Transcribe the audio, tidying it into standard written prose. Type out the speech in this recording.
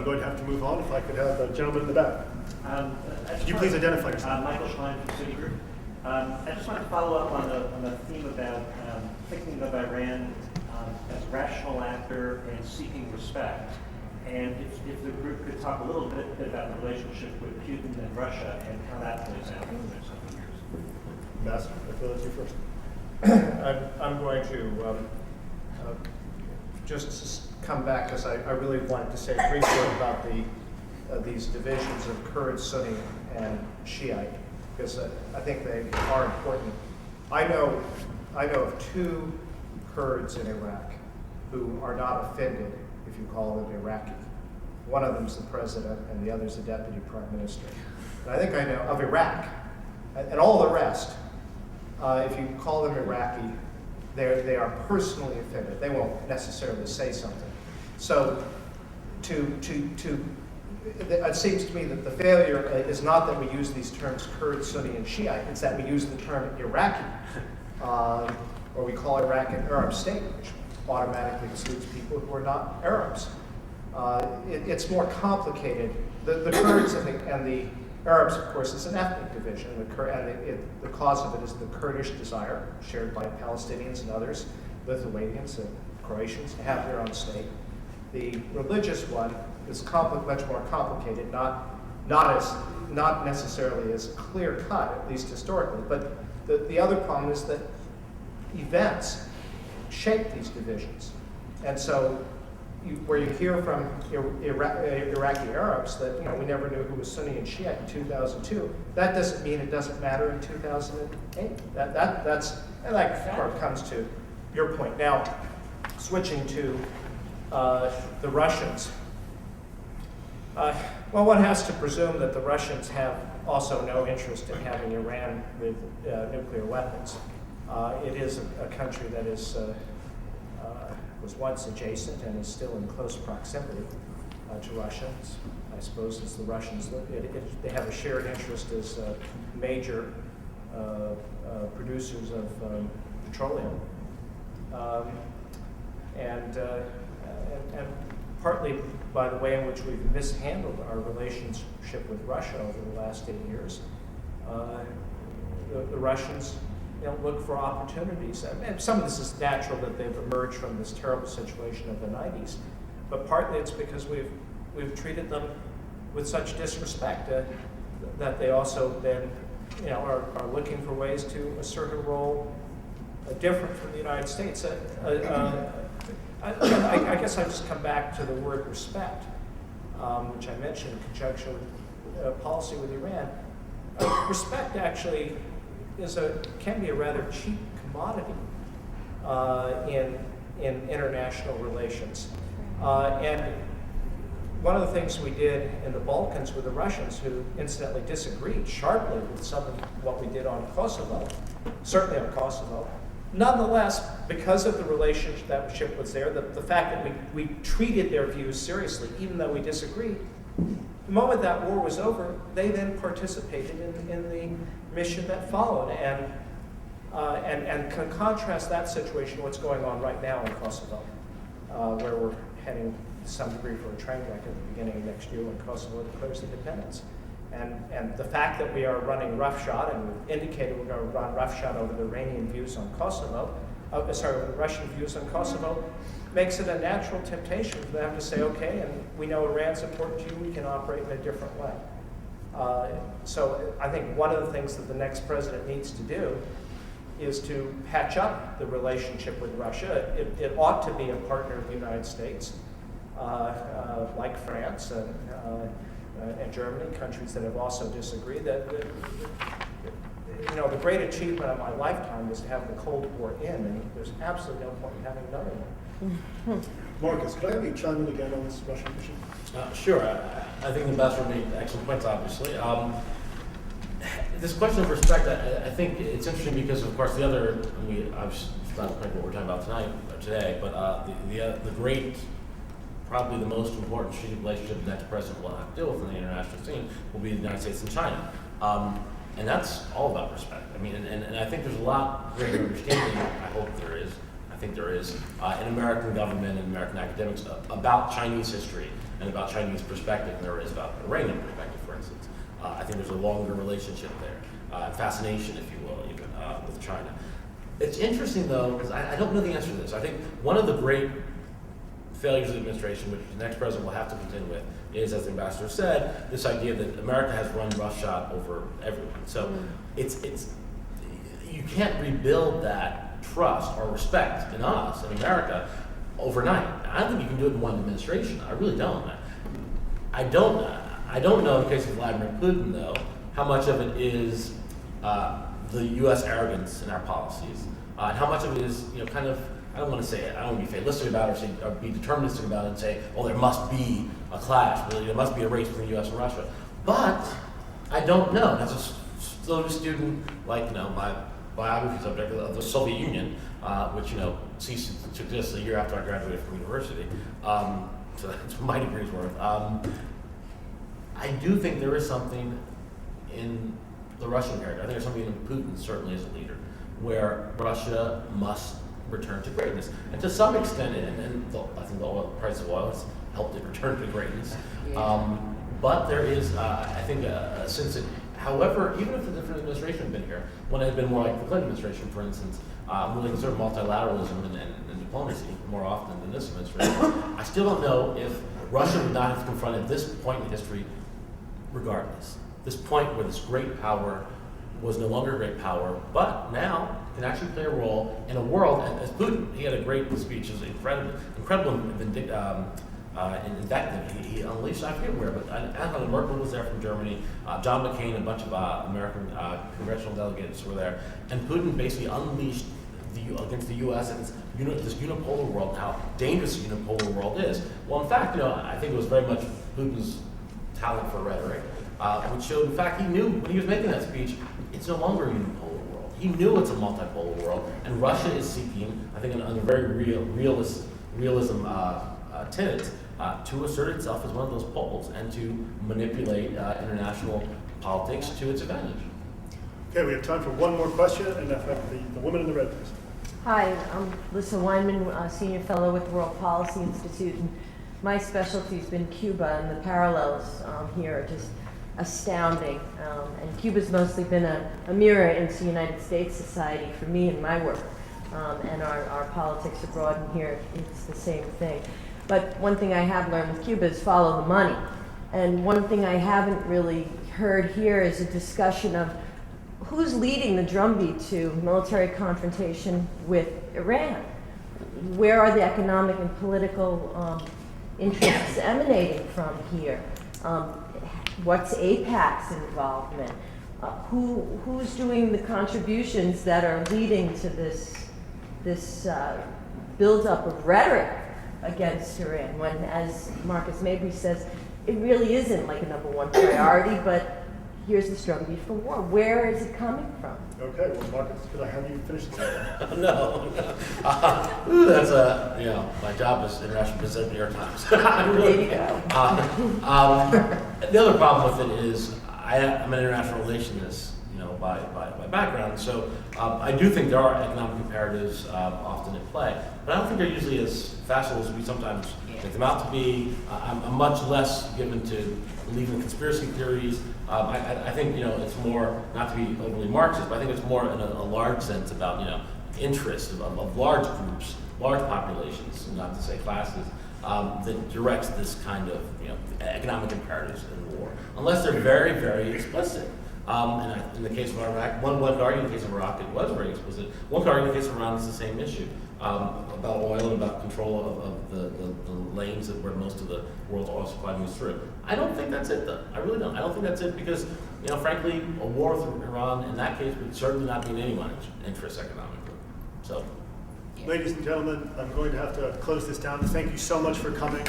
I'm going to have to move on. If I could have the gentleman in the back. Could you please identify yourself? Michael Schlein from Citigroup. I just wanted to follow up on the theme about thinking of Iran as a rational actor and seeking respect. And if the group could talk a little bit about the relationship with Putin and Russia and how that plays out in the next couple of years. Ambassador, I feel that's you first. I'm going to just come back because I really wanted to say briefly about these divisions of Kurd, Sunni, and Shiite, because I think they are important. I know of two Kurds in Iraq who are not offended if you call them Iraqi. One of them's the president, and the other's the deputy prime minister. And I think I know of Iraq, and all the rest. If you call them Iraqi, they are personally offended. They won't necessarily say something. So, it seems to me that the failure is not that we use these terms Kurd, Sunni, and Shiite. It's that we use the term Iraqi, or we call Iraq an Arab state, which automatically excludes people who are not Arabs. It's more complicated. The Kurds and the Arabs, of course, is an ethnic division, the cause of it is the Kurdish desire, shared by Palestinians and others, Lithuanians and Croatians, to have their own state. The religious one is much more complicated, not necessarily as clear cut, at least historically. But the other problem is that events shape these divisions, and so where you hear from Iraqi Arabs that we never knew who was Sunni and Shiite in 2002, that doesn't mean it doesn't matter in 2008. That part comes to your point. Now, switching to the Russians. Well, one has to presume that the Russians have also no interest in having Iran with nuclear weapons. It is a country that was once adjacent and is still in close proximity to Russians. I suppose as the Russians, they have a shared interest as major producers of petroleum. And partly by the way in which we've mishandled our relationship with Russia over the last 8 years, the Russians look for opportunities. And some of this is natural that they've emerged from this terrible situation of the 90s, but partly it's because we've treated them with such disrespect that they also then are looking for ways to assert a role different from the United States. I guess I just come back to the word respect, which I mentioned in conjunction with policy with Iran. Respect actually can be a rather cheap commodity in international relations. And one of the things we did in the Balkans with the Russians, who incidentally disagreed sharply with some of what we did on Kosovo, certainly on Kosovo, nonetheless, because of the relationship was there, the fact that we treated their views seriously, even though we disagreed, the moment that war was over, they then participated in the mission that followed, and can contrast that situation to what's going on right now in Kosovo, where we're heading to some degree for a train wreck at the beginning of next year when Kosovo declares independence. And the fact that we are running roughshod, and we've indicated we're going to run roughshod over the Iranian views on Kosovo, over the Russian views on Kosovo, makes it a natural temptation for them to say, okay, and we know Iran's important to you, we can operate in a different way. So I think one of the things that the next president needs to do is to patch up the relationship with Russia. It ought to be a partner of the United States, like France and Germany, countries that have also disagreed. The great achievement of my lifetime was to have the Cold War end, and there's absolutely no point in having another one. Marcus, could I have you chime in again on this Russian issue? Sure. I think the ambassador made excellent points, obviously. This question of respect, I think it's interesting because, of course, I've not what we're talking about today, but the great, probably the most important strategic relationship the next president will have to deal with in the international scene will be the United States and China. And that's all about respect. I mean, and I think there's a lot greater understanding, I hope there is, I think there is, in American government and American academics about Chinese history and about Chinese perspective than there is about Iranian perspective, for instance. I think there's a longer relationship there, fascination, if you will, even with China. It's interesting, though, because I don't know the answer to this. I think one of the great failures of the administration, which the next president will have to contend with, is, as the ambassador said, this idea that America has run roughshod over everyone. So it's you can't rebuild that trust or respect in us, in America, overnight. I don't think you can do it in one administration. I really don't. I don't know in the case of Vladimir Putin, though, how much of it is the U.S. arrogance in our policies, and how much of it is, kind of, I don't want to say it, I don't want to be fatalistic about it or be deterministic about it and say, oh, there must be a clash, there must be a race between the U.S. and Russia. But I don't know. As a student, like, my biography subject of the Soviet Union, which, ceased to exist a year after I graduated from university, so that's my degree's worth. I do think there is something in the Russian character. I think there's something in Putin, certainly as a leader, where Russia must return to greatness. And to some extent, I think the price of oil has helped it return to greatness. But there is, I think, since it, however, even if a different administration had been here, one had been more like the Clinton administration, for instance, really considered multilateralism and diplomacy more often than this administration, I still don't know if Russia would not have confronted this point in history regardless. This point where this great power was no longer a great power, but now can actually play a role in a world, and as Putin, he had a great speech, it was incredible invective he unleashed, I forget where, but Angela Merkel was there from Germany, John McCain, a bunch of American congressional delegates were there, and Putin basically unleashed against the U.S. and this unipolar world, how dangerous the unipolar world is. Well, in fact, I think it was very much Putin's talent for rhetoric, which showed, in fact, he knew when he was making that speech, it's no longer a unipolar world. He knew it's a multipolar world, and Russia is seeking, I think, on a very realism tenet, to assert itself as one of those poles and to manipulate international politics to its advantage. Okay, we have time for one more question, and I've got the woman in the red, please. Hi, I'm Lisa Weinman, Senior Fellow with the World Policy Institute, and my specialty has been Cuba, and the parallels here are just astounding. And Cuba's mostly been a mirror into United States society for me and my work, and our politics abroad, and here it's the same thing. But one thing I have learned with Cuba is follow the money. And one thing I haven't really heard here is a discussion of who's leading the drumbeat to military confrontation with Iran. Where are the economic and political interests emanating from here? What's AIPAC's involvement? Who's doing the contributions that are leading to this buildup of rhetoric against Iran, when, as Marcus Mabry says, it really isn't like a number one priority, but here's the drumbeat for war. Where is it coming from? Okay, well, Marcus, could I have you finish this? No. That's my job is international business at the New York Times. There you go. The other problem with it is I'm an international relationist, by background. So I do think there are economic imperatives often at play, but I don't think they're usually as facile as we sometimes make them out to be. I'm much less given to believing in conspiracy theories. I think it's more, not to be overly Marxist, but I think it's more in a large sense about interest of large groups, large populations, not to say classes, that directs this kind of economic imperatives in war, unless they're very, very explicit. In the case of Iraq, one could argue in the case of Iraq it was very explicit. One could argue in the case of Iran it's the same issue, about oil and about control of the lanes where most of the world's oil supply moves through. I don't think that's it, though. I really don't. I don't think that's it because, frankly, a war with Iran in that case would certainly not be in anyone's interest economically. So. Ladies and gentlemen, I'm going to have to close this down. Thank you so much for coming.